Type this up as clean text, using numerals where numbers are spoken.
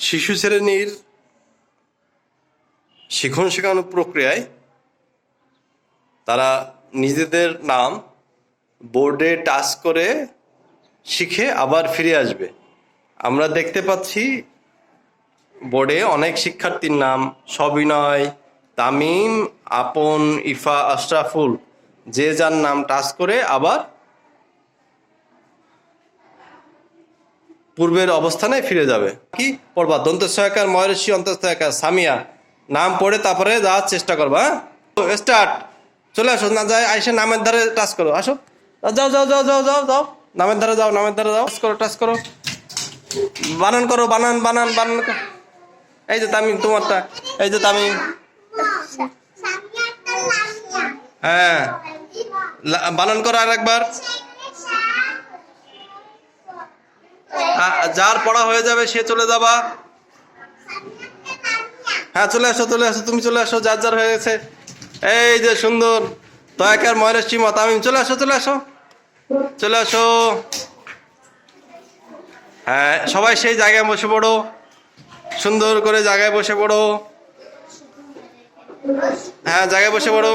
শিশু শ্রেণীর শিখন শেখানোর প্রক্রিয়ায় তারা নিজেদের নাম বোর্ডে টাচ করে শিখে আবার ফিরে আসবে। আমরা দেখতে পাচ্ছি বোর্ডে অনেক শিক্ষার্থীর নাম সবিনয়, তামিম, আপন, ইফা, আশরাফুল, যে যার নাম টাচ করে আবার পূর্বের অবস্থানে ফিরে যাবে। কি পড়বা? দন্ত সহায়কার ময়ূরী অন্তঃসহায়কার সামিয়া নাম পড়ে তারপরে যাওয়ার চেষ্টা করবা। হ্যাঁ, স্টার্ট। চলে আসো, না যায় আইসে নামের ধারে টাচ করো। আসো, যাও যাও যাও যাও যাও যাও, নামের ধারে যাও, নামের ধারে যাও, টাচ করো, টাচ করো, বানান করো, বানান বানান বানান করো। এই যে তামিম, তোমারটা এই যে তামিম। হ্যাঁ, বানান করো আর একবার। যার পড়া হয়ে যাবে সে চলে যাবা। হ্যাঁ, চলে আসো, চলে আসো, তুমি চলে আসো, যার যার হয়ে গেছে। এই যে সুন্দর দয়াকার ময়ূরের সীমা তামিম, চলে আসো, চলে আসো, চলে আসো। হ্যাঁ, সবাই সেই জায়গায় বসে পড়ো, সুন্দর করে জায়গায় বসে পড়ো। হ্যাঁ, জায়গায় বসে পড়ো।